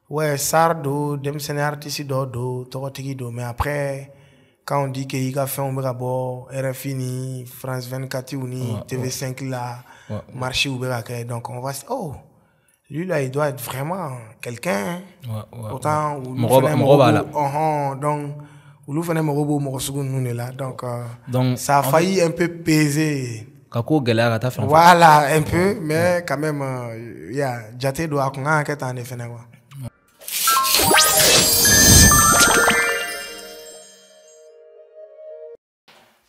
Ouais, Sardo, Demsene artiste do, Torotigi do, mais après, quand on dit qu'il a fait un brabo, RFI ni, France 24 ni, TV5 là, marché ou donc on va se oh, lui là, il doit être vraiment quelqu'un. Autant, ou nous donc, ou nous faisons robot, nous là, donc, ça a failli un peu peser. Voilà, un peu, mais quand même, il y a Jate doit qu'on a enquête en effet.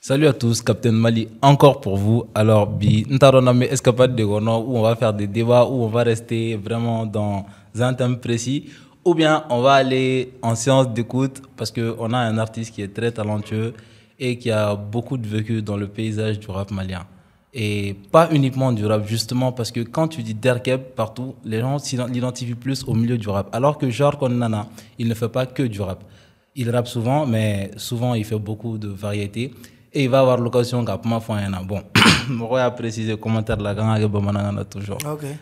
Salut à tous, Captain Mali, encore pour vous. Alors, Bi, nous avons escapade de Gono où on va faire des débats, où on va rester vraiment dans un thème précis, ou bien on va aller en séance d'écoute parce qu'on a un artiste qui est très talentueux et qui a beaucoup de vécu dans le paysage du rap malien. Et pas uniquement du rap, justement, parce que quand tu dis Derkeb partout, les gens l'identifient plus au milieu du rap. Alors que Genre Nana, il ne fait pas que du rap. Il rappe souvent, mais souvent il fait beaucoup de variétés. Et il va avoir l'occasion qu'à ma foi, bon, je vais préciser le commentaire de la gang toujours. Okay.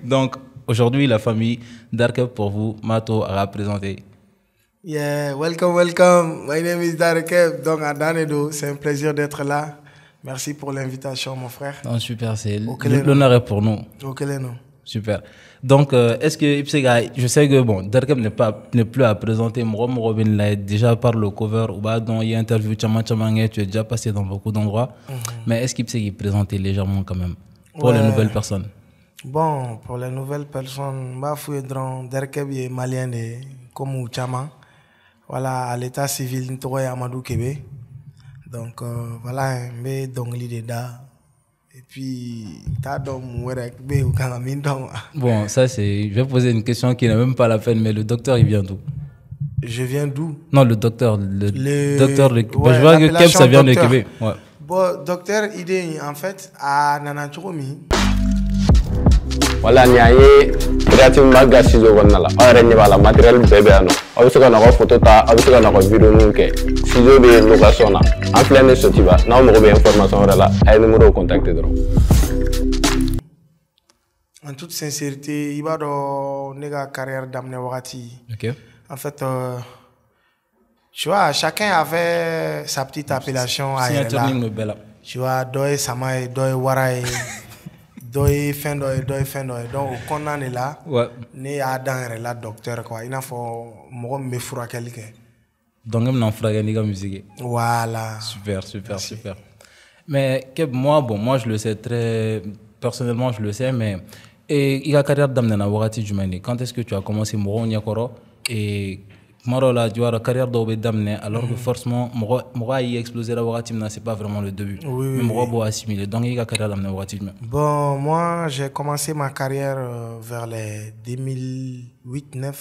Donc, aujourd'hui, la famille Darkeb pour vous, Mato a représenté. Yeah, welcome. My name is Darkeb. Donc, à Danedo, c'est un plaisir d'être là. Merci pour l'invitation, mon frère. Non, super, c'est l'honneur est pour nous. Ok, non. Super. Donc, est-ce que je sais que bon, Darkeb n'est plus à présenter. Robin l'a déjà par le cover ou bah dans il y a interview tu es déjà passé dans beaucoup d'endroits. Mais est-ce qu'il présentait légèrement quand même pour les nouvelles personnes? Bon, pour les nouvelles personnes, bah fouedron Darkeb est malien comme Chama. Voilà, à l'état civil Ntoye Amadou Kébé. Donc voilà, mais donc l'idée là. Et puis, bon, ça c'est. Je vais poser une question qui n'est même pas la peine, mais le docteur, il vient d'où? Je viens d'où? Non, le docteur. Docteur de... Ouais, je vois que Keb, ça vient de Québec. Ouais. Bon, docteur, il est en fait à Nanachoromi. Voilà, il y a créative maga ciseau on la la matériel bébé ano avec ça na photo ta avec ça na vidéo nous que ciseau de location na en plein de sotiba na mo be information là ay numéro contacter donc en toute sincérité il va dans nega carrière d'amener wakati. OK. En fait tu vois chacun avait sa petite appellation à là. Tu vois doy samay doy waray doy fin donc on en est là né à dans la docteur quoi il a faut moi me fura quelqu'un donc même n'en fera la musique voilà super. Mais moi je le sais très personnellement je le sais mais et il a carrière d'amener na wakati jumani quand est-ce que tu as commencé Moro Nyakoro et Marola, tu as la carrière d'Obedamne, alors que forcément, moi, il a explosé la Waratim, c'est pas vraiment le début. Oui. Mais moi, assimilé. Donc, il a la carrière d'Amne Waratim. Bon, moi, j'ai commencé ma carrière vers les 2008-2009. Hein.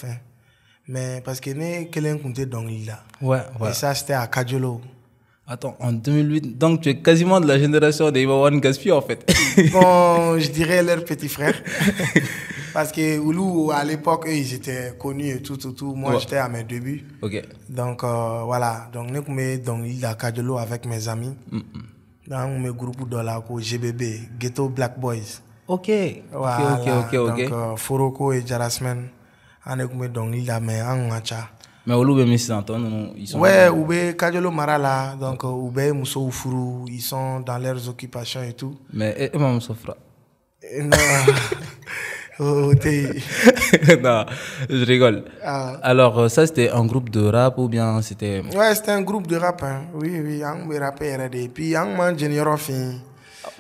Mais parce que nous, quelqu'un comptait dans l'île. Ouais. Et ça, c'était à Kadjolo. Attends, en 2008, donc tu es quasiment de la génération des Iwawan Gaspi, en fait. Bon, je dirais leur petit frère. Parce que Oulou, à l'époque, ils étaient connus et tout. Moi, j'étais à mes débuts. Ok. Donc, voilà. Donc, nous sommes dans l'île de Kadjolo avec mes amis. Dans mes groupes de la GBB, Ghetto Black Boys. Ok. Voilà. Ok. Donc, Foroko et Jarasmen, on est dans l'île de Méangacha. Mais Oulou et Miss Anton, ils sont. Ouais, Oube, Kadjolo Marala. Donc, Oube, Mousso Oufuru, ils sont dans leurs occupations et tout. Mais, Maman Sofra. Non. Non, je rigole. Alors, ça, c'était un groupe de rap ou bien c'était... Ouais, c'était un groupe de rap. Hein. Oui, on me rappait RD. Et puis, on m'a ingénieur fin.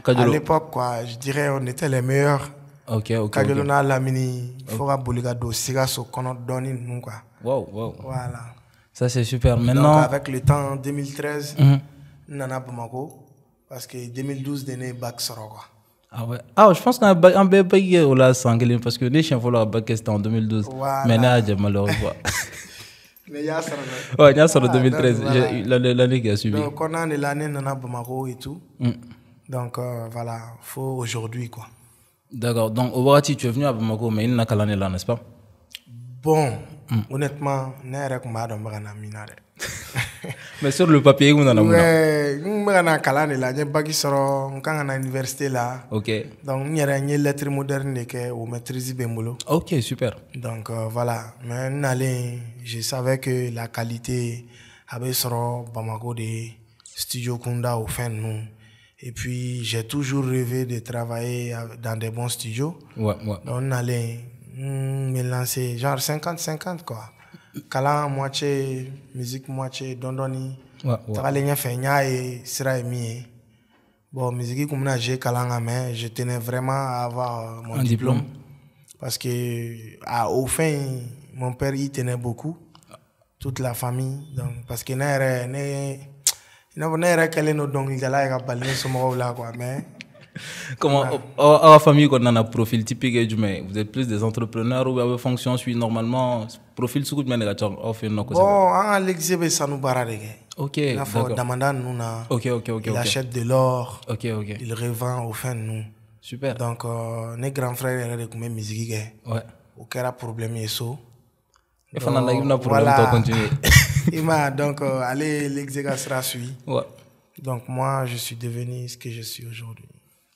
À l'époque, quoi, je dirais, on était les meilleurs. Ok. Kadjolo na lamini, il faut que do siga so kono doni nous quoi. Wow. Voilà. Ça, c'est super. Maintenant... Donc, avec le temps, en 2013, Nana Bamako, parce que 2012, donné bac sort quoi. Ah ouais. Ah, je pense qu'on a un bébé au la sanglé parce que les chiens volent à bac c'était en 2012. Voilà. Mais là, j'ai malheureusement. Mais il y a ça. Ouais, il y a ça en 2013. L'année qui a suivi. Donc, on a l'année Nana Bamako et tout. Donc, voilà, faut aujourd'hui quoi. D'accord. Donc, au Warati, tu es venu à Bamako, mais il n'a qu'à l'année là, n'est-ce pas? Bon, honnêtement, n'est-ce pas madame Minare. Mais sur le papier, on en a ouais, on a kalan de la, j'ai bagi soro, on kan à l'université là. Ok. Donc il y a une lettre moderne que on maîtrise bembolo. Ok, super. Donc voilà, mais je savais que la qualité avait soro Bamako de studio Kunda au fin nous. Et puis j'ai toujours rêvé de travailler dans des bons studios. Ouais. Donc on allait me lancer genre 50-50 quoi. Kalan moitié musique moitié dondoni. Tagale fait nya et sera émis. Bon musique comme na j'ai kalan mais je tenais vraiment à avoir mon diplôme parce que au fin mon père y tenait beaucoup, toute la famille, donc parce que n'a qu'elle nous donc il a balé ce mot là quoi mais comment la famille qu'on a un profil typique du mais vous êtes plus des entrepreneurs ou avez fonction suit normalement profil sous mais bon en l'exhibit ça nous barre. Ok, d'accord. Demandant nous na. Ok. Il achète de l'or. Ok. Il revend au fin nous. Super. Donc les grands frères ils ont musique. Ouais. Aucun problème est ça. Et pendant la gymnase pour voilà. Continuer. Il m'a donc allez l'exécution sera suivi. Ouais. Donc moi je suis devenu ce que je suis aujourd'hui.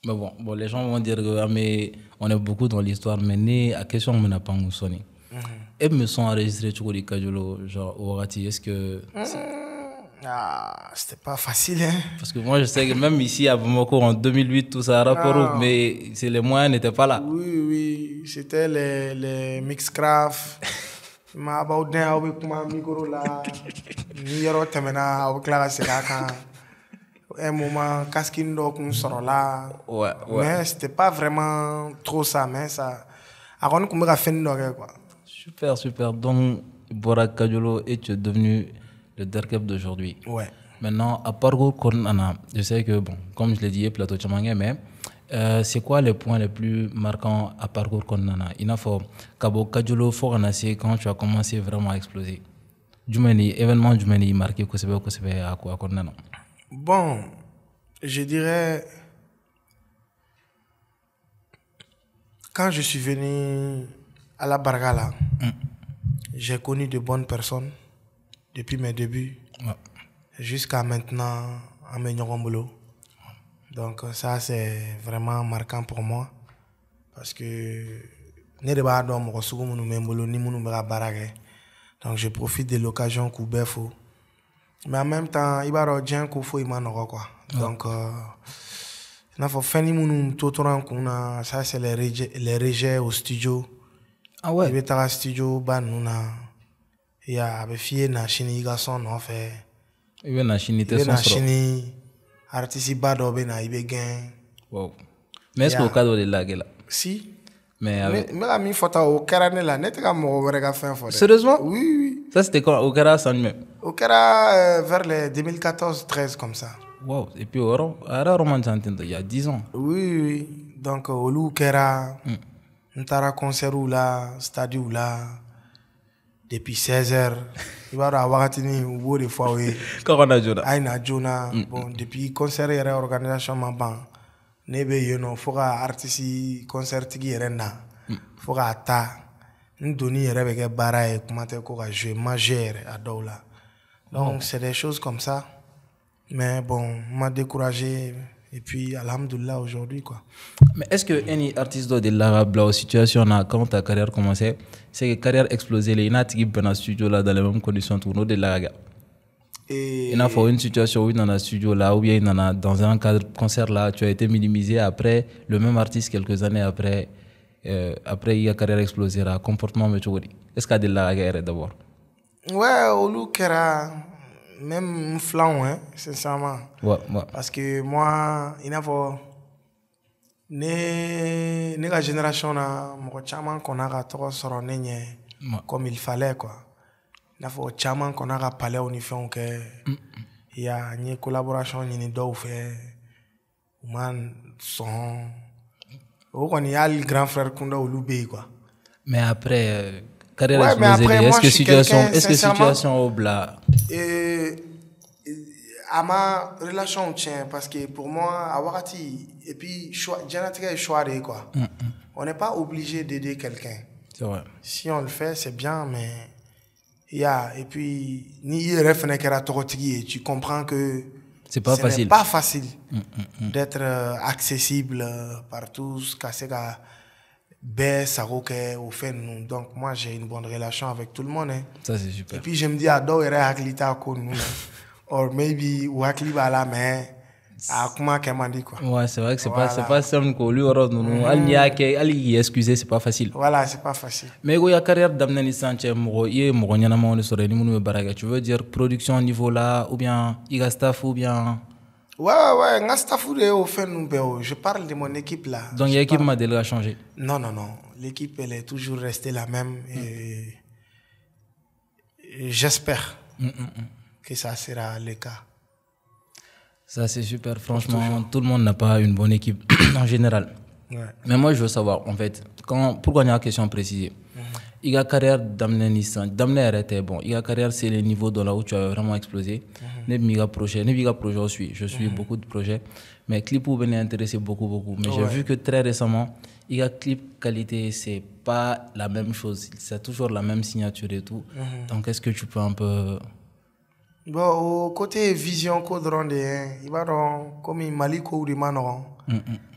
Mais bon, les gens vont dire que mais on est beaucoup dans l'histoire mais à question on n'a pas sonné. Et me sont enregistrés tout les Kajolo genre au Rati, est-ce que c'était pas facile hein. Parce que moi je sais que même ici à Bamako en 2008 tout ça rapport mais c'est les moyens n'étaient pas là. Oui, c'était les Mixcraft. Ma baudin au kuma micro là. Ni yoro temena au clara seraka. Un moment casquine donc on sort là. Ouais. Mais c'était pas vraiment trop ça mais ça avant qu'on me fait quoi. Super. Donc Bora Kajolo est devenu le Derkep d'aujourd'hui. Ouais. Maintenant, à parcours Kornana, je sais que, bon, comme je l'ai dit, plateau Tchamangue, mais c'est quoi les points les plus marquants à parcours Kornana? Il a fait Kabo Kajolo Foranasi quand tu as commencé vraiment à exploser. Événement Djumeni marqué que c'est à quoi Kornana? Bon, je dirais quand je suis venu à la Bargala, j'ai connu de bonnes personnes depuis mes débuts jusqu'à maintenant à Menyorombolo. Donc ça c'est vraiment marquant pour moi parce que donc je profite de l'occasion Koubefo. Mais en même temps, il va y avoir un coup quoi. Donc ça c'est les rejets au studio. Ah ouais. Il y a un studio banuna. Il y a des filles na chini garçon en fait. Il y a na chini te son chini artiste bado be na ibe gain. Wow. Mais est-ce qu'au cadre de la gueule? Si. Mais la mi photo au Karane là, n'était pas mon regard fin fort. Sérieusement? Oui. Ça c'était quand au Kara sans même. Au Kara vers les 2014-13 comme ça. Wow. Et puis au Roman il y a 10 ans. Oui. Donc au Lou Kara, n'tara concert ou là, stade ou là. Depuis 16h, il va y avoir un bout de fois. Corona Jona. Aïna Jona. Bon, depuis concert et organisation maban. Nebe yeno foga artiste concert qui renda. Foga ta. Ndoni yere bege baraye comment ko ga jouer majeur à Doula. Donc c'est des choses comme ça. Mais bon, m'a découragé et puis alhamdoulilah aujourd'hui quoi. Mais est-ce que any artiste de l'arabe la situation là quand ta carrière commençait, c'est que carrière explosée les nati ben studio là dans les mêmes conditions tourno de l'arabe. Et il a fait une situation où dans un studio là ou bien dans un cadre concert là tu as été minimisé après le même artiste quelques années après il y a carrière explosée là comportement mais tu est-ce qu'il y a de l'arabe d'abord? Ouais, au Lukera même flanc hein sincèrement. Ouais. Parce que moi il a pas la génération là mon chaman qu'on a trop sur comme il fallait quoi. Il a pas chaman qu'on a parlé au niveau que il y a une collaboration ni do fait man son on y a le grand frère Kunda au Loubé quoi. Mais après carrière explosée, est-ce que situation au bla à ma relation tient parce que pour moi à Wakati et puis choix quoi. On n'est pas obligé d'aider quelqu'un. C'est vrai. Si on le fait c'est bien mais Et puis, ni il refait que la torotigi, tu comprends que c'est pas facile. N'est pas facile d'être accessible par tous, casser la baisse, au fait nous. Donc, moi, j'ai une bonne relation avec tout le monde. Hein. Ça, c'est super. Et puis, je me dis, ado, il y a nous. Or, maybe, ou akli bala, mais, comment qu'elle m'a dit, quoi. Ouais, c'est vrai que c'est pas simple, quoi. Lui, ali excuser, c'est pas facile. Voilà, c'est pas facile. Mais, il y a carrière d'amener Sanchez, tu veux dire production niveau là, ou bien, il y a staff, ou bien. Ouais, nga staff au fait nous, je parle de mon équipe là. Donc, l'équipe m'a déjà changé. Non. L'équipe, elle est toujours restée la même. Et j'espère que ça sera le cas. Ça, c'est super. Franchement, tout le monde n'a pas une bonne équipe en général. Ouais. Mais moi, je veux savoir, en fait, pourquoi il y a une question précisée. Il y a carrière d'amener était bon. Il y a carrière, c'est le niveau dans là où tu as vraiment explosé. Ne biga projet aussi. Je suis beaucoup de projets. Mais clip où venez intéresser beaucoup. Mais j'ai vu que très récemment, il y a clip qualité, c'est pas la même chose. C'est toujours la même signature et tout. Donc, est-ce que tu peux un peu... Bon, au côté vision codron il va comme Mali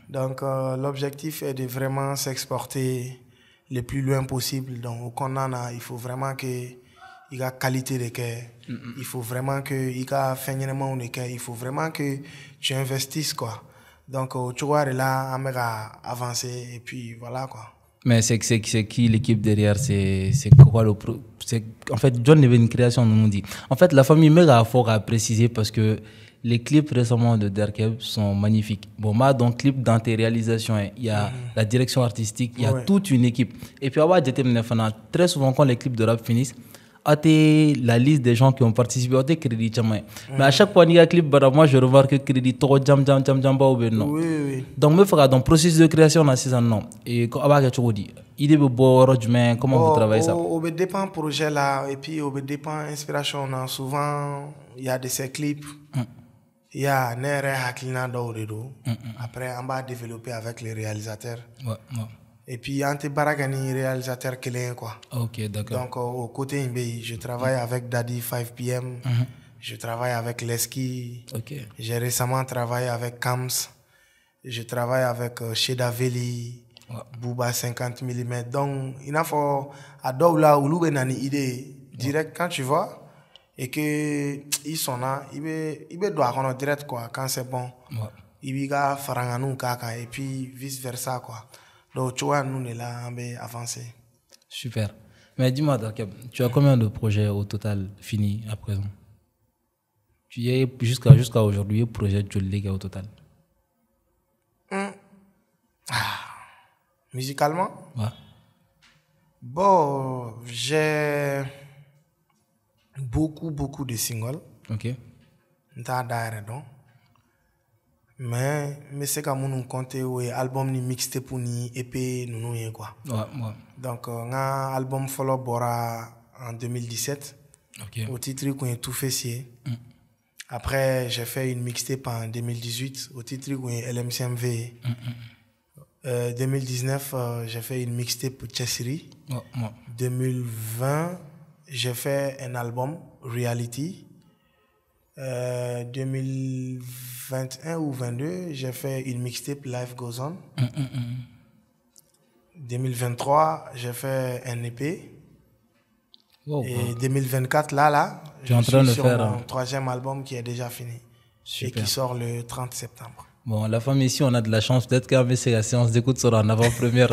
Donc, l'objectif est de vraiment s'exporter le plus loin possible. Donc, au Konana, il faut vraiment que il y a qualité de cœur. Il faut vraiment que il y a finalement de cœur. Il faut vraiment que tu investisses, quoi. Donc, tu vois, là, on va avancer et puis voilà, quoi. Mais c'est qui l'équipe derrière? C'est quoi le en fait, John avait une création, nous dit. En fait, la famille méga fort à préciser parce que les clips récemment de Derkeb sont magnifiques. Bon, moi, dans clip, dans tes réalisations, il y a la direction artistique, il y a toute une équipe. Et puis, très souvent, quand les clips de rap finissent, la liste des gens qui ont participé au crédit. Mais à chaque fois qu'il y a un clip, moi je remarque que crédit trop jam non. Oui. Donc me faire dans le processus de création dans ces non. Et comment idée de comment vous travaillez ça? Au dépend projet là et puis au dépend inspiration souvent il y a de ces clips. Il y a nere hakilina d'oredo. Après on va développer avec les réalisateurs. Ouais. Et puis, Ante Baragani, réalisateur Kélén, quoi. Ok, d'accord. Donc, au côté Imbe, je travaille avec Daddy 5PM. Je travaille avec Leski. Okay. J'ai récemment travaillé avec Kams. Je travaille avec Sheda Veli, Booba 50 mm. Donc, il faut à Doula ou Loubenani idée direct quand tu vois et que ils sont là, il doit connaître direct quoi quand c'est bon. Il va faranganu kaka et puis vice versa quoi. Donc, tu vois, nous, on est là, on va avancer. Super. Mais dis-moi, tu as combien de projets au total finis à présent? Tu y es jusqu'à aujourd'hui, projet de Jolie au total? Musicalement? Ouais. Bon, j'ai beaucoup de singles. Ok. Mais c'est comme nous compter album ni mixtape ni EP nous quoi. Ouais. Donc un album follow bora en 2017. Ok. Au titre qu'on est tout fessier. Après j'ai fait une mixtape en 2018 au titre qu'on est LMCMV. 2019 j'ai fait une mixtape pour Chessiri. 2020 j'ai fait un album Reality. 2021 ou 2022, j'ai fait une mixtape Life Goes On. 2023, j'ai fait un EP. Et 2024, là, je suis en train de faire mon troisième album qui est déjà fini. Super. Et qui sort le 30 septembre. Bon, la femme ici, on a de la chance. Peut-être qu'avec la séance d'écoute sera en avant-première.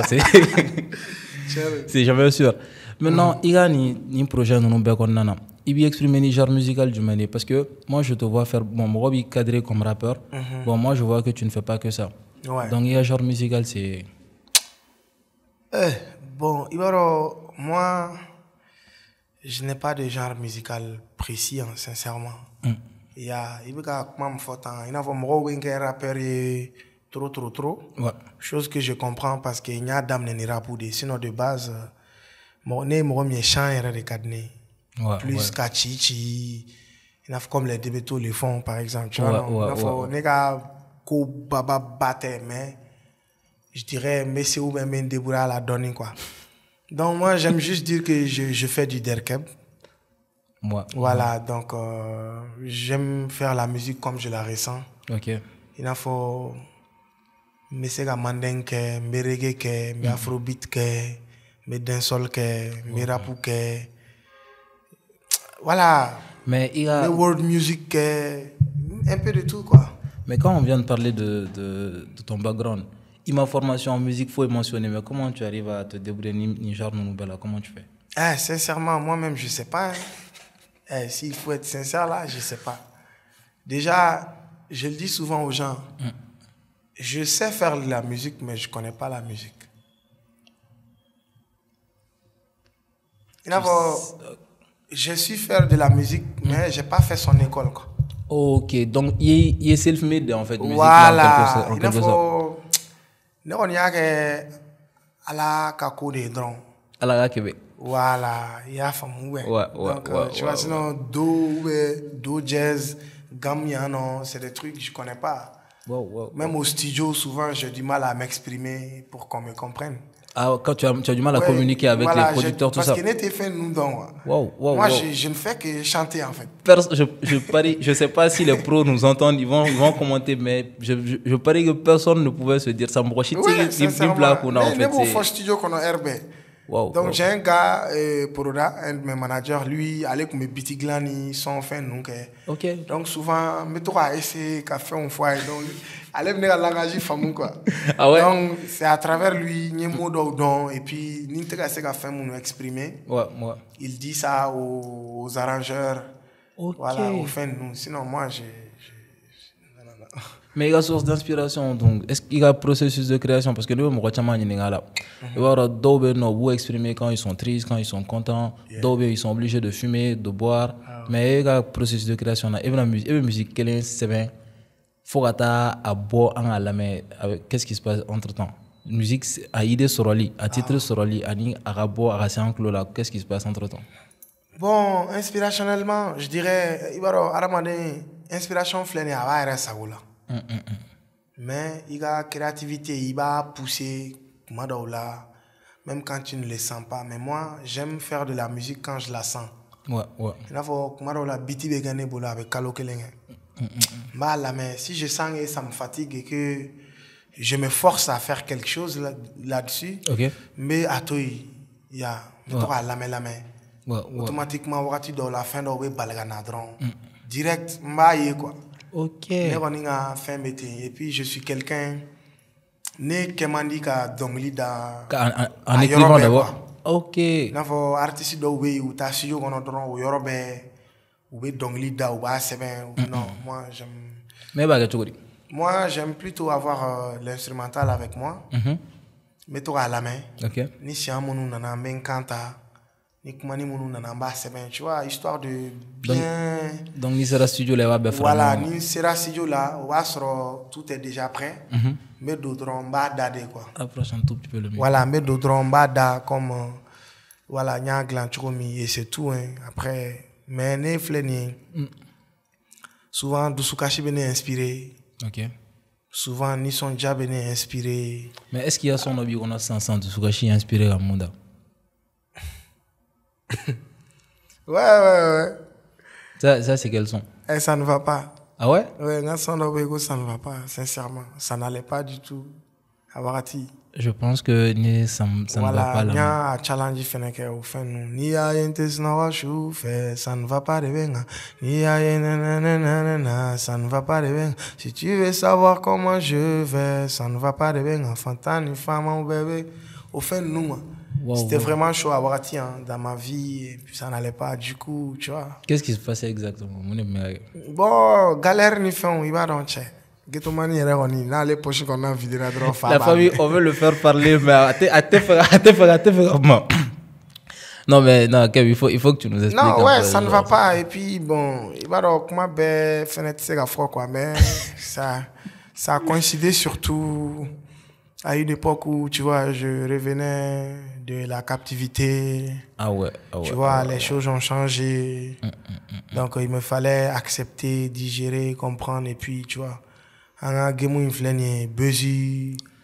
C'est jamais sûr. Maintenant, il y a un projet nous avons il veut exprimer le genre musical du Mali parce que moi je te vois faire moi je cadré comme rappeur. Bon, moi je vois que tu ne fais pas que ça. Ouais. Donc il y a un genre musical c'est bon, moi je n'ai pas de genre musical précis sincèrement. Il y a comment il y a un rappeur trop. Ouais. Chose que je comprends parce qu'il y a d'âme pour des sinon de base mon chant est recadré. Plus Kachichi, il y a comme les débétos le font par exemple. Tu vois, il y a ko baba batte mais je dirais mais c'est où même débrouiller à la donner quoi. Donc moi j'aime juste dire que je fais du derkeb Voilà, donc j'aime faire la musique comme je la ressens. Ok. Il faut me sega mandingue, me reggae, me afrobeat, me dancehall, me rap, voilà. Mais il y a... me world music, un peu de tout quoi. Mais quand on vient de parler de ton background, ma formation en musique, faut y mentionner, mais comment tu arrives à te débrouiller Niger Nounoubela, comment tu fais? Sincèrement, moi-même, je sais pas. S'il faut être sincère là, je sais pas. Déjà, je le dis souvent aux gens, je sais faire de la musique, mais je connais pas la musique. Je suis faire de la musique, mais j'ai pas fait son école quoi. Ok, donc il est self-made en fait. Voilà, il faut. On y a que à la kako de dron. À la Québec. Voilà, il y a femme ouais. Donc tu vois sinon do jazz, gamiano, c'est des trucs que je connais pas. Même au studio, souvent j'ai du mal à m'exprimer pour qu'on me comprenne. Ah, quand tu as du mal à communiquer avec les producteurs, tout ça. Parce qu'il était fait nous donc. Moi, je ne fais que chanter en fait. Je parie, je sais pas si les pros nous entendent, ils vont commenter, mais je parie que personne ne pouvait se dire ça. Oui, sincèrement. Mais bon, faut studio qu'on a RB. Donc j'ai un gars, Poroda, un de mes managers, lui, avec mes bitiglani, sont faits donc. Donc souvent, mais toi, essayer qu'à faire une fois, donc, allez venir à l'engagement famille quoi. Ah ouais. Donc c'est à travers lui, ni mot d'ordon et puis ni t'as qu'à faire mon exprimer. Il dit ça aux arrangeurs. Voilà, au fin nous. Sinon moi j'ai mais il y a source d'inspiration, donc est-ce qu'il y a un processus de création? Parce que nous, on va exprimer quand ils sont tristes, quand ils sont contents, ils sont obligés de fumer, de boire, mais il y a un processus de création. Et la musique, c'est bien, faut à boire en la mais qu'est-ce qui se passe entre temps? La musique, à idée soroli, à titre soroli, à boire, à s'enclore là, qu'est-ce qui se passe entre temps? Bon, inspirationnellement, je dirais, il va y avoir inspiration flânée à la saoula. Mais il y a créativité, il va pousser, même quand tu ne le sens pas. Mais moi, j'aime faire de la musique quand je la sens. Il faut avec mais si je sens que ça me fatigue et que je me force à faire quelque chose là-dessus, mais à toi, il y a la main. Automatiquement, dans la fin de direct, quoi. Et puis je suis quelqu'un né qui m'a dit qu'à Donglida en écrivant d'abord. N'avo artiste d'Oubé ou Tassio qu'on entend au Yorobé ou Donglida ou Basseben. Non, moi j'aime plutôt avoir l'instrumental avec moi. Mais toi à la main. Ni si un monou nana menkanta. Tu vois, histoire de bien. Donc, ni sera studio là, voilà, ni sera studio là, tout est déjà prêt. Mais d'autres on va dader quoi. Approche un tout petit peu le micro. Voilà, mais d'autres on va dader comme voilà, n'y a glanchomi et c'est tout. Après, mais ne fleni. Souvent, Doussoukachi bene inspiré. Souvent, ni son déjà bene inspiré. Mais est-ce qu'il y a son hobby qu'on a 500 Doussoukachi inspiré à Munda? Ouais. Ça c'est quel son? Ça ne va pas. Ah ouais? Ouais, ça ne va pas, sincèrement. Ça n'allait pas du tout. Je pense que ça ne va pas là. Il y a un challenge au fin nous. Ni a ça ne va pas de venga. Ni a ça ne va pas de venga. Si tu veux savoir comment je vais, ça ne va pas de venga. Fantani femme mon bébé. Au fin nous. C'était vraiment chaud à Warati dans ma vie et puis ça n'allait pas du coup, tu vois. Qu'est-ce qui se passait exactement? Bon, galère ni fin, il va dans le chat. La famille, on veut le faire parler, mais non, mais non, Kev, il faut que tu nous expliques. Non, ouais, ça ne va pas. Et puis, bon, il va donc, comment fenêtre, c'est quoi, mais ça a coïncidé surtout à une époque où, tu vois, je revenais de la captivité. Tu vois, les choses ont changé. Donc, il me fallait accepter, digérer, comprendre. Et puis, tu vois,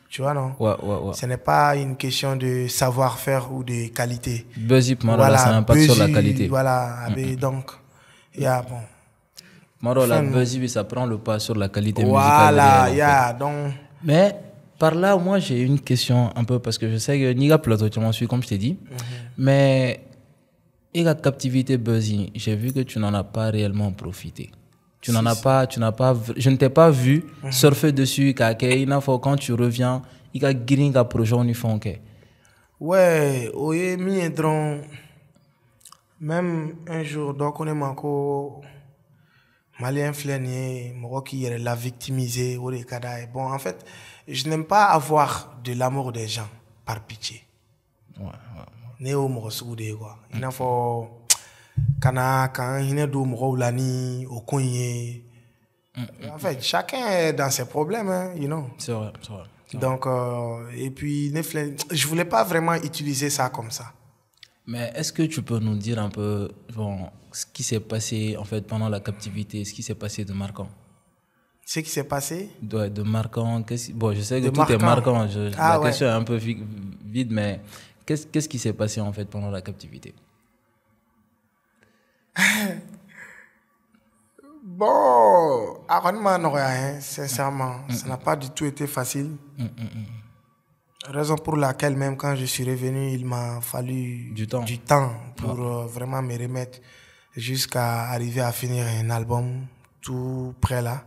tu Tu vois, non? Ouais. Ce n'est pas une question de savoir-faire ou de qualité. Buzzy, voilà, ça n'a pas sur la qualité. Voilà, donc, bon. Maro, la Buzzy, ça prend le pas sur la qualité musicale. Voilà, donc... Mais par là, moi, j'ai une question un peu, parce que je sais que Niga Plateau, tu m'en suis, comme je t'ai dit. Mais, et la captivité Buzzy, j'ai vu que tu n'en as pas réellement profité. Je ne t'ai pas vu surfer dessus, quand tu reviens, il y a un projet en fond. Ouais, oye, même un jour, donc on est manco malien flénier, qui l'a victimisé, bon, en fait, je n'aime pas avoir de l'amour des gens par pitié. Néo Morosoude, quoi. Il faut quand il est au coin. En fait, chacun est dans ses problèmes, hein, you know. C'est vrai. Donc, et puis, je voulais pas vraiment utiliser ça comme ça. Mais est-ce que tu peux nous dire un peu ce qui s'est passé en fait pendant la captivité, ce qui s'est passé de marquant? Ce qui s'est passé? De marquant. Bon, je sais que tout est marquant. La question est un peu vide, mais qu'est-ce qui s'est passé en fait pendant la captivité? Bon, sincèrement, ça n'a pas du tout été facile. Raison pour laquelle même quand je suis revenu, il m'a fallu du temps pour vraiment me remettre jusqu'à arriver à finir un album tout prêt là.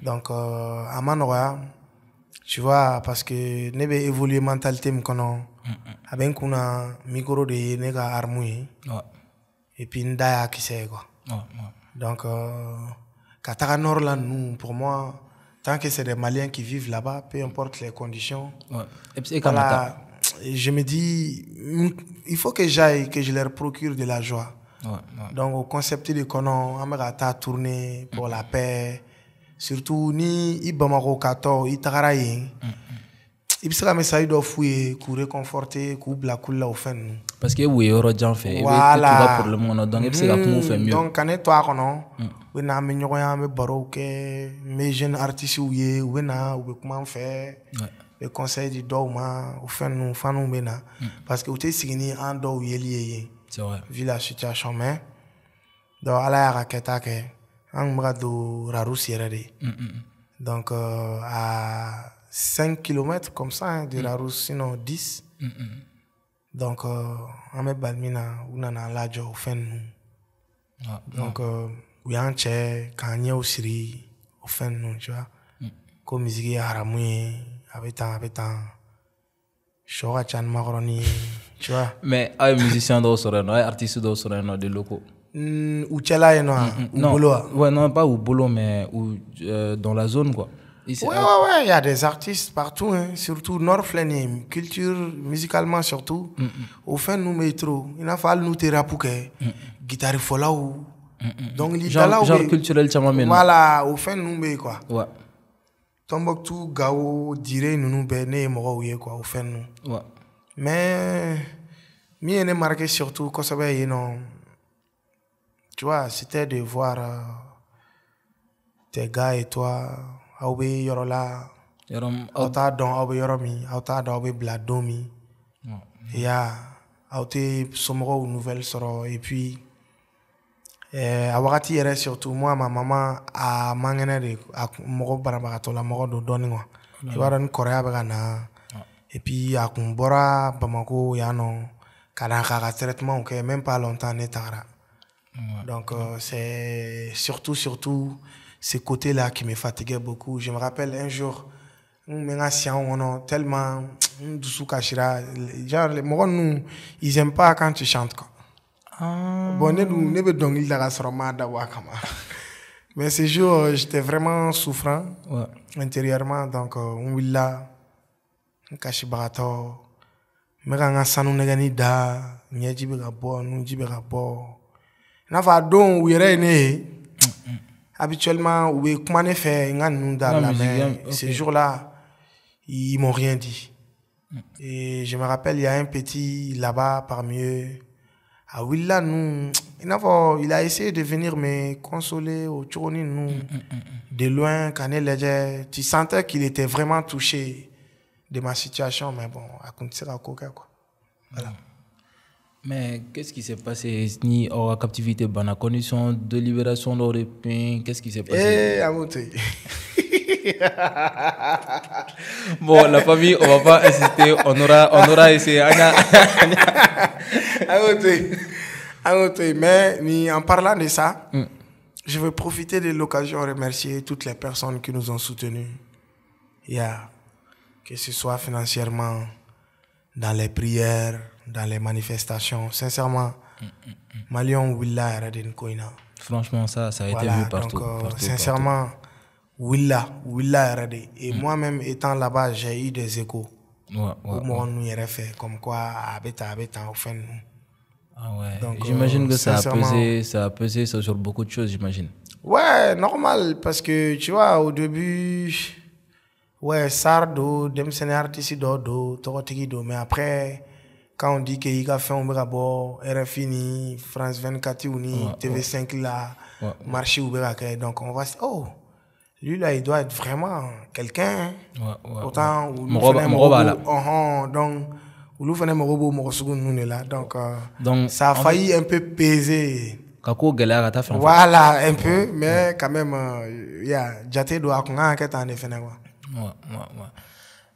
Donc, à Manoya, tu vois, parce que ne be évoluer mentalité m'kono, avec un micro de nega armouille, et puis ndaya qui sait quoi. Donc, Katara Nord là, nous, pour moi, tant que c'est des Maliens qui vivent là-bas, peu importe les conditions, voilà, je me dis, il faut que j'aille, que je leur procure de la joie. Donc, au concept de Konon, on tourner pour la paix. Surtout ni Ibamako Kato, Itaraye. Ibsera message doit fouiller, pour réconforter, pour la couleur au fin. Parce que oui, Eurojan fait. Voilà. Pour le monde, donc Ibsera pour faire mieux. Donc quand toi non, oui na me nyoya me baroque, mes jeunes artistes ouye, oui na ou comment faire. Le conseil du Douma, au fin nous, fanou mena. Parce que vous êtes signé en do yeli. C'est vrai. Vu la situation mais, donc à la raketa que. Donc à 5 km comme ça hein, de Rarous, sinon 10. Donc on met balmina ou nana la jo au fin nous. Donc oui en che kanye au siri au fin nous tu vois. Comme musique haramoué avec temps chora chan macaroni tu vois. Mais les musiciens d'Ossoreno, les artistes d'Ossoreno de locaux. Ou Tchela et non, ouais, non, pas au boulot, mais dans la zone, quoi. Ouais, il y a des artistes partout, hein, surtout Nord Flenim, culture, musicalement surtout. Au fin, nous métro, il a fallu nous thérapeuter, guitare fola ou. Donc, genre culturel, tu m'as voilà, au fin, nous mais quoi. Ouais. Tombouctou, Gao, Diré, nous béné, Moroye, quoi, au fin, nous. Ouais. Mais, m'y est marqué surtout, quand ça va, non. Tu vois, c'était de voir tes gars et toi, Aoube Yorola, Auta Don Aoube Yoromi, Auta Don Aoube Bladomi, et Aoute Somro Nouvelle Soro, et puis, à Wakati Yere surtout, moi, ma maman a mangé à Moro Barabarato, la Moro de Doningo, et voilà une Corée Bagana, et puis à Kumbora, Bamako, Yano, Kanaka, traitement, ok, même pas longtemps, Netara. Donc, c'est surtout ces côtés-là qui me fatiguaient beaucoup. Je me rappelle un jour, tellement genre, les morons, ils n'aiment pas quand tu chantes. Bon, mais ce jour, j'étais vraiment souffrant intérieurement. Donc, on will là, on cache barato, mais quand on s'en est da, on y Nafa don où habituellement où comment on fait ces jours-là ils m'ont rien dit et je me rappelle il y a un petit là-bas parmi eux à Willa nous il a essayé de venir me consoler au Tchoroni nous de loin quand tu sentais qu'il était vraiment touché de ma situation, mais bon, à continuer à coquer, quoi. Voilà. Mais qu'est-ce qui s'est passé ni hors captivité, la condition de libération de pain, qu'est-ce qui s'est passé? Bon, la famille, on va pas insister, on aura essayé. Mais en parlant de ça, je veux profiter de l'occasion et remercier toutes les personnes qui nous ont soutenus. Que ce soit financièrement, dans les prières, dans les manifestations. Sincèrement, Malion Willa Radin Koina. Franchement, ça a été vu partout. Donc, sincèrement, Willa Radin. Et moi-même, étant là-bas, j'ai eu des échos. Moi, nous y fait comme quoi, Abeta, au fin. Ah ouais. Donc, j'imagine que ça a pesé sur beaucoup de choses, j'imagine. Ouais, normal, parce que tu vois, au début, ouais, Sardo, Demsene artiste do, Torotigido, mais après, quand on dit qu'il a fait un brabo, RFI, France 24, TV5 là, marché ou donc on va se oh, lui là, il doit être vraiment quelqu'un. Pourtant, donc, ça a failli un peu peser. Voilà, un peu, mais quand même, Jate doit être en effet.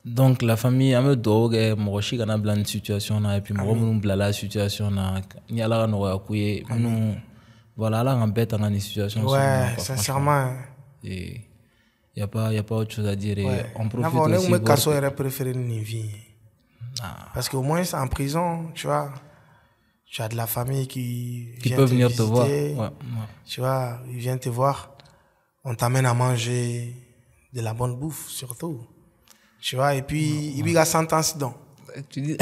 Donc la famille a me dogue mochi kana blan situation na et puis mo mun blala situation na ni ala no akuye nous voilà là en bête en situation ouais sincèrement et y a pas autre chose à dire on profite aussi on casso est préféré ni vie parce qu'au moins en prison tu vois tu as de la famille qui peut venir te voir tu vois ils viennent te voir on t'amène à manger de la bonne bouffe surtout. Tu vois, et puis, il y a 100 ans, donc. Tu dis...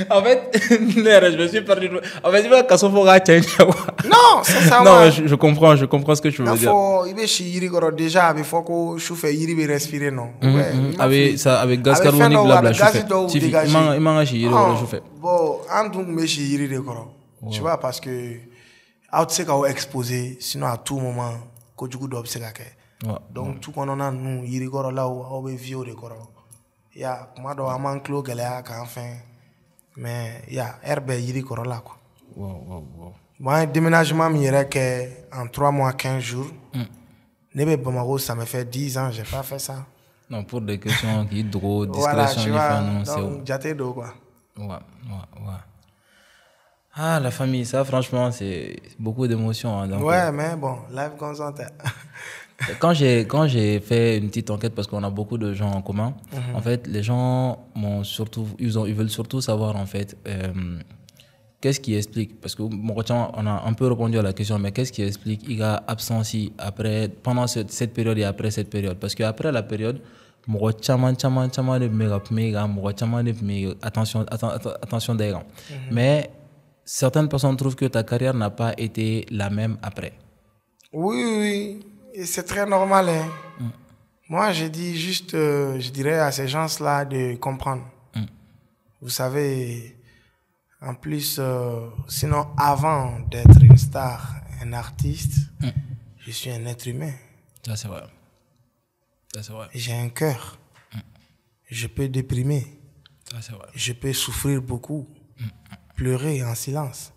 En fait, je me suis perdu. En fait, il va qu'à son non, c'est ça. Non, je comprends ce que tu veux dire. Déjà, il faut que je fasse respirer, non. Avec gaz carbonique, blabla, je fais. Il m'a je fais. Bon, tu vois, parce que, tu sais qu'on est exposé, sinon à tout moment, quand tu dois observer. Donc tout qu'on a nous yiri koro là ou vieux de koro ya kuma do aman klo gala ka enfin mais ya herbe yiri koro là quoi moi déménagement mi yere que en 3 mois 15 jours nebe Bamako ça me fait 10 ans j'ai pas fait ça non pour des questions qui droit discrétion voilà, donc j'étais do quoi ah la famille ça franchement c'est beaucoup d'émotions hein, donc, ouais mais bon live concentré. Quand j'ai fait une petite enquête parce qu'on a beaucoup de gens en commun, en fait les gens ils veulent surtout savoir en fait qu'est-ce qui explique parce que on a un peu répondu à la question mais qu'est-ce qui explique il y a absence après pendant cette période et après cette période parce que après la période attention des gens mais certaines personnes trouvent que ta carrière n'a pas été la même après. Oui. Et c'est très normal. Hein. Moi, je dis juste, je dirais à ces gens-là de comprendre. Vous savez, en plus, sinon, avant d'être une star, un artiste, je suis un être humain. Ça, c'est vrai. J'ai un cœur. Je peux déprimer. Ça, c'est vrai. Je peux souffrir beaucoup. Pleurer en silence.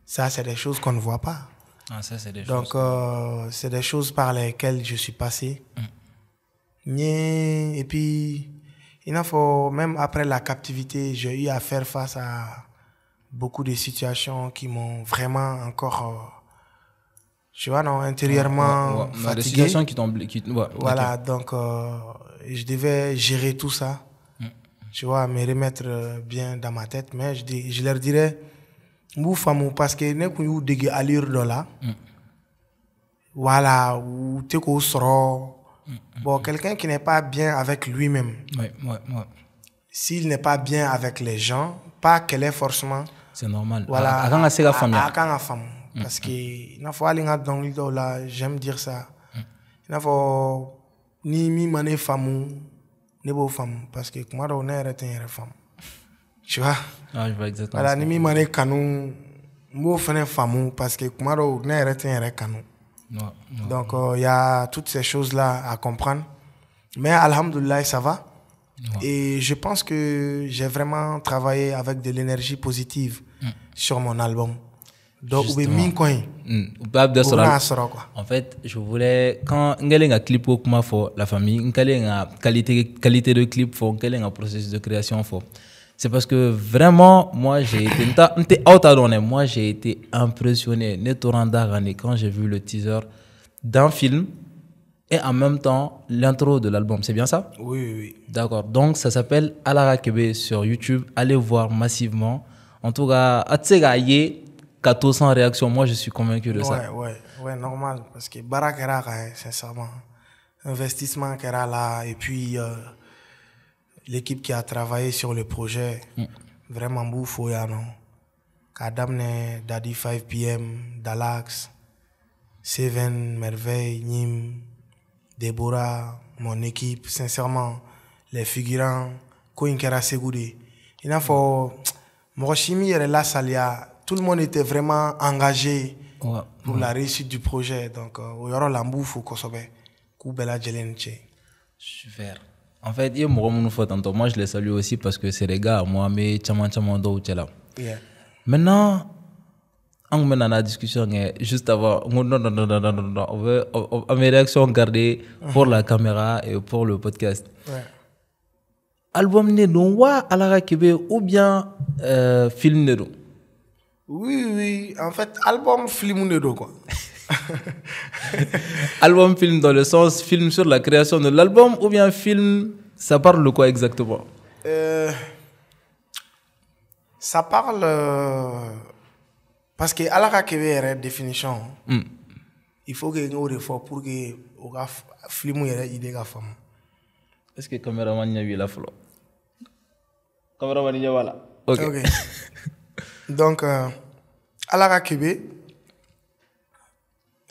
Ça, c'est des choses qu'on ne voit pas. Ah, ça, c'est des donc, c'est des choses par lesquelles je suis passé. Et puis, il faut, même après la captivité, j'ai eu à faire face à beaucoup de situations qui m'ont vraiment encore, tu vois, non, intérieurement fatigué. Des situations qui t'ont... Voilà, donc, je devais gérer tout ça. Tu vois, me remettre bien dans ma tête. Mais je leur dirais... parce que ne kun y'u dege allure dɔ la voilà ou te ko sɔrɔ bon quelqu'un qui n'est pas bien avec lui-même s'il n'est pas bien avec les gens pas qu'elle est forcément c'est normal voilà a kan ka se ka faamuya a kan ka faamu parce que i n'a fɔ hali n ka dɔnkili dɔw la j'aime dire ça i n'a fɔ ni min ma ne faamu ne b'o faamu parce que kuma dɔw ne yɛrɛ tɛ n yɛrɛ faamu. Tu vois? Ah, je vois exactement. Voilà, ni mi mané kanou, mo fene famou parce que kumaro ne rete yere kanou. Donc il y a toutes ces choses là à comprendre. Mais alhamdoulilah, ça va. Et je pense que j'ai vraiment travaillé avec de l'énergie positive sur mon album. Donc, en fait, je voulais, quand on a un clip pour la famille, on a qualité de clip, on a un processus de création. C'est parce que vraiment, moi, j'ai été impressionné quand j'ai vu le teaser d'un film et en même temps l'intro de l'album. C'est bien ça? Oui. D'accord. Donc, ça s'appelle Alara Kebe sur YouTube. Allez voir massivement. En tout cas, 400 réactions. Moi, je suis convaincu de ça. Ouais, normal. Parce que Barak era, sincèrement, investissement qui era là. Et puis, l'équipe qui a travaillé sur le projet, vraiment bouffo, non? Kadamne, Daddy 5 PM, Dalax, Seven, Merveille, Nim, Deborah, mon équipe, sincèrement, les figurants, Koinkera Segoudi. Il a fait, Moroshimi et la Salia, tout le monde était vraiment engagé pour la réussite du projet. Donc, il y aura l'ambou, faut qu'on soit Koubela Djelenche. Super. En fait, moi je les salue aussi parce que c'est les gars, moi, mais maintenant, on mène la discussion juste avant. Non. On veut mes réactions garder pour la caméra et pour le podcast. Album Nedo, Alara Kebe ou bien film Nedo? Oui. En fait, album film Nedo, quoi. Album film dans le sens film sur la création de l'album ou bien film, ça parle de quoi exactement? Ça parle parce que Alara Kebe est une définition. Il faut que nous refort pour que le film ait idée la femme. Est-ce que le caméraman y a vu la fleur? Caméraman y a voilà. Ok. Donc Alara Kebe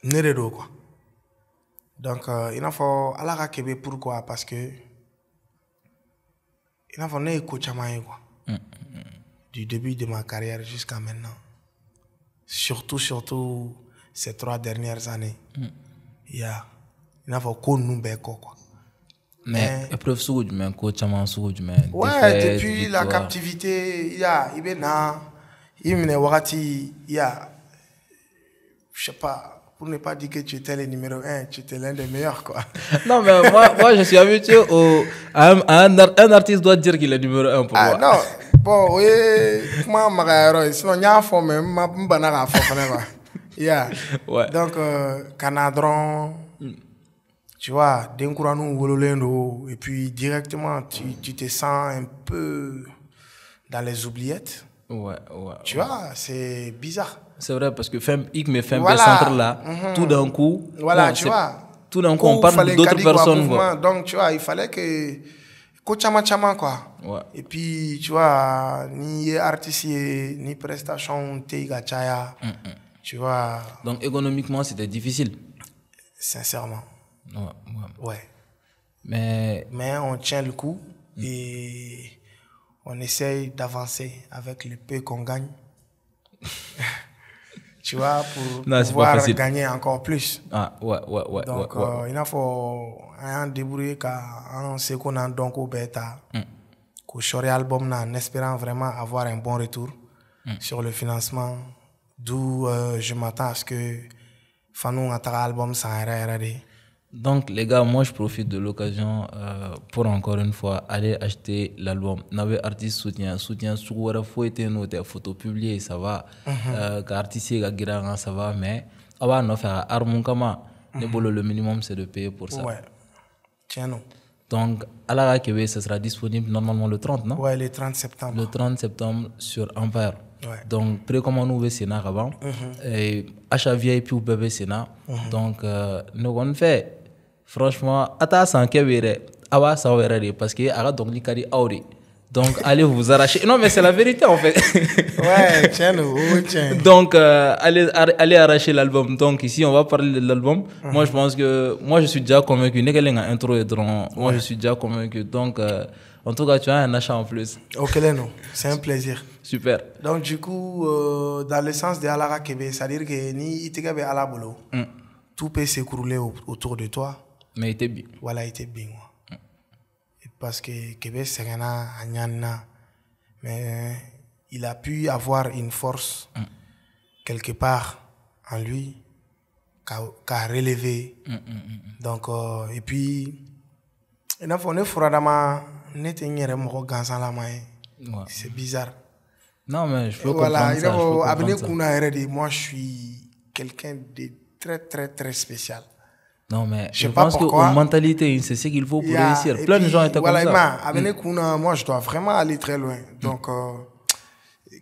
Neredo, quoi. Donc, il faut Alara Kebe, pourquoi? Parce que il faut ne coachamaye, quoi. Du début de ma carrière jusqu'à maintenant. Surtout ces 3 dernières années. Il faut qu'on nous quoi. Mais épreuve sur du même coachama sur du même. Ouais, depuis la captivité, il est là, il me wakati, je sais pas. Pour ne pas dire que tu étais le numéro 1, tu étais l'un des meilleurs, quoi. Non, mais moi je suis habitué un artiste doit dire qu'il est numéro 1 pour moi. Non, bon, oui, comment je sinon, il y a un fond, mais je ouais. Donc, Canadron, tu vois, d'un coup, nous, et puis directement, tu te sens un peu dans les oubliettes. Ouais. Tu vois, c'est bizarre. C'est vrai, parce que centre là, tout d'un coup, voilà, tu vois, tout d'un coup, on parle d'autres personnes. Quoi. Donc, tu vois, il fallait que chama quoi. Ouais. Et puis, tu vois, ni artiste, ni prestation, chaya. Tu vois. Donc, économiquement, c'était difficile. Sincèrement. Ouais. Mais on tient le coup et on essaye d'avancer avec le peu qu'on gagne. Tu vois, pour pouvoir gagner encore plus. Ouais. Donc, il faut un débrouiller en ce qu'on a donc au bêta. Qu'au choré album, en espérant vraiment avoir un bon retour sur le financement. D'où je m'attends à ce que Fanou a un album sans RRD. Donc, les gars, moi, je profite de l'occasion pour encore une fois aller acheter l'album. N'avez artiste soutien sur la photo publiée, ça va. Artiste ça va, mais avant de faire le minimum, c'est de payer pour ça. Ouais. Tiens, non. Donc, Alara Kebe, ça sera disponible normalement le 30, non? Ouais, le 30 septembre. Le 30 septembre sur Empire. Ouais. Donc, précommande nous Sénat avant. Et achat VIP ou bébé Sénat. Donc, nous on fait. Franchement, parce que donc donc allez vous arracher. Non mais c'est la vérité en fait. Ouais, tiens. Donc allez arracher l'album. Donc ici on va parler de l'album. Moi je pense que je suis déjà convaincu. Moi je suis déjà convaincu. Donc en tout cas tu as un achat en plus. Ok non, c'est un plaisir. Super. Donc du coup dans le sens de Alara Kebe, c'est-à-dire que ni itikabe alabolo, tout peut s'écrouler autour de toi. Mais il était bien. Voilà, il était bien. parce que Québec Serena a Nyana. Mais il a pu avoir une force quelque part en lui qu'a relevé. Donc, et puis, c'est bizarre. Non, mais je peux comprendre ça. Moi, je suis quelqu'un de très, très, très spécial. Non, mais je pense qu'en mentalité, c'est ce qu'il faut pour réussir. Plein de gens étaient comme ça. Moi, je dois vraiment aller très loin. Donc,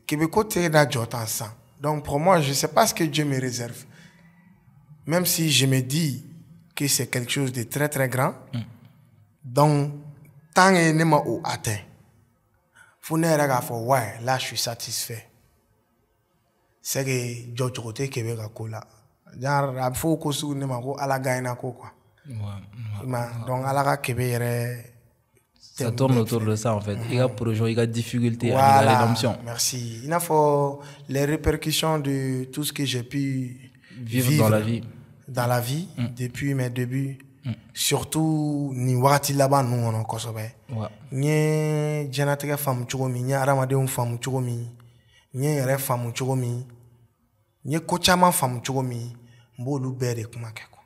Québécois, c'est dans ça. Donc, pour moi, je ne sais pas ce que Dieu me réserve. Même si je me dis que c'est quelque chose de très, très grand, donc, tant que je n'ai pas atteint, faut ne pas dire, ouais, là, je suis satisfait. C'est que Dieu côté Québec a cola. Genre, il faut que je ne pas à la gagne quoi. Donc, à la Québec, ça tourne autour de ça en fait. Il y a projet, il y a difficulté, voilà, il y a rédemption. Merci. Il faut les répercussions de tout ce que j'ai pu vivre dans la vie depuis mes débuts. Surtout ni wakati là-bas nous on kosobe. Ni janatega femme chogomi, ni aramade femme chogomi, ni re femme chogomi, ni kochama femme chogomi, mbolu bere kuma keko.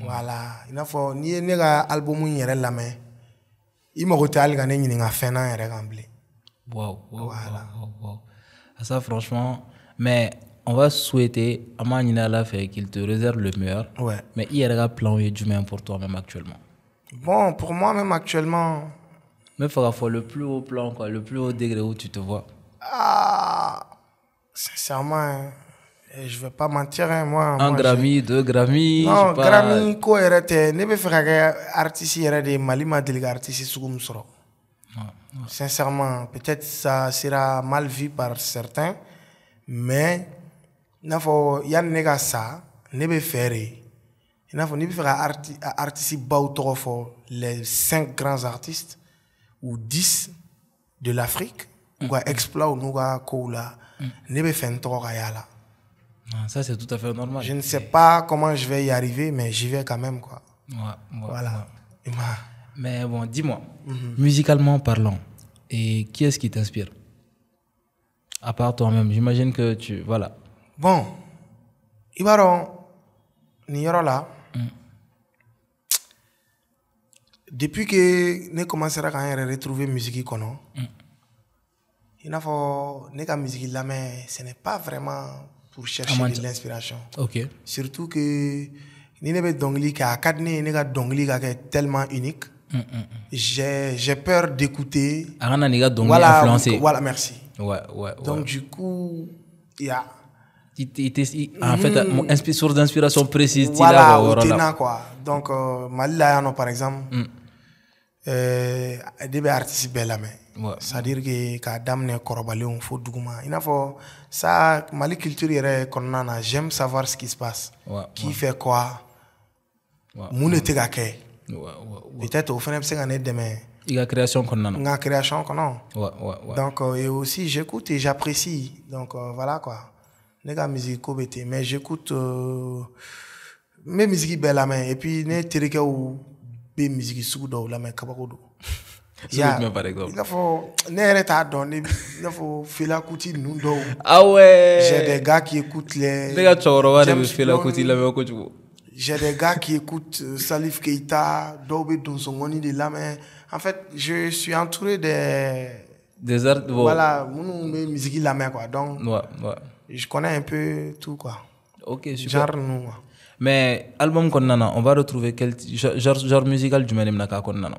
Voilà, il faut ni nega album yere lame. Il m'a retalé quand il y a fait un règle. Wow. Ça franchement, mais on va souhaiter à Manina qu'il te réserve le meilleur. Ouais. Mais il y a un plan du même pour toi même actuellement. Bon, pour moi même actuellement. Mais il faut le plus haut plan, quoi, le plus haut degré où tu te vois. Sincèrement, je vais pas mentir, moi. Un Grammy, 2 Grammy. Non, Grammy, quoi, ne me faire que artiste de Mali m'a délégué artiste sous soro. Sincèrement, peut-être ça sera mal vu par certains, mais il faut y a nega ça, ne me faire. Il faut ne me faire artiste bautro les 5 grands artistes ou 10 de l'Afrique, ou exploit ou nous koula, ne me faire un tour à yala. Ça, c'est tout à fait normal. Je ne sais pas comment je vais y arriver, mais j'y vais quand même, quoi. Voilà. Mais bon, dis-moi, musicalement parlant, et qui est-ce qui t'inspire? À part toi-même, j'imagine que tu... Voilà. Bon, Ibaron, Niyorola, depuis que nous commençons à retrouver la musique, il faut que la musique, mais ce n'est pas vraiment... pour chercher de l'inspiration. Okay. Surtout que ni ne dongli ka kadne ne ga dongli ka tellement unique. J'ai peur d'écouter. Arana ne ga dongli influencé. Voilà, merci. Ouais. Donc du coup, il y a en fait source d'inspiration précise voilà, quoi. Donc Malila par exemple des artistes belles mais c'est-à-dire que quand dame ne corrobalé on faut dougma il faut ça Mali culture est connana j'aime savoir ce qui se passe qui fait quoi mon était gaké peut-être au final c'est gagner demain il y a création connana nga création connana donc et aussi j'écoute et j'apprécie donc voilà quoi les gars musique cobété mais j'écoute mes musiques belles mais et puis ne tereke ou be musique sous do la mais kabakodo par exemple. Il faut il faut Fela Kuti Nundo. Ah ouais. J'ai des gars qui écoutent les gars Fela Kuti la même coach. J'ai des gars qui écoutent Salif Keita, Dobe Donsongoni de la main. En fait, je suis entouré des arts voilà, mon musique la main quoi. Donc je connais un peu tout quoi. OK, super. Genre nous. Mais album konnana, on va retrouver quel genre musical du même naka konnana.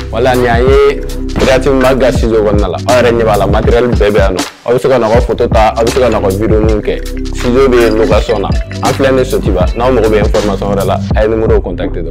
Voilà, il y a créativement gâché au Gonala. Il y a le matériel bébé. On a une photo, on a une vidéo. Si vous avez une location, en plein de ce type, nous avons des informations. Nous avons contacté.